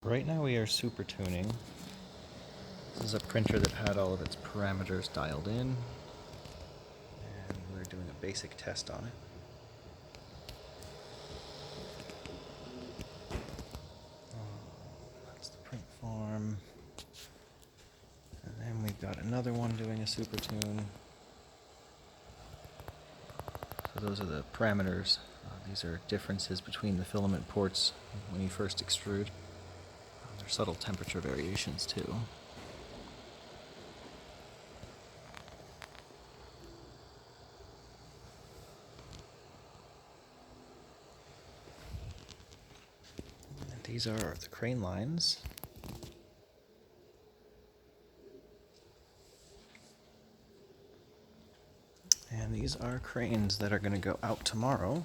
Right now we are super tuning. This is a printer that had all of its parameters dialed in, and we're doing a basic test on it. That's the print form. And then we've got another one doing a super tune. So those are the parameters. These are differences between the filament ports when you first extrude. There's subtle temperature variations too. And these are the crane lines. And these are cranes that are going to go out tomorrow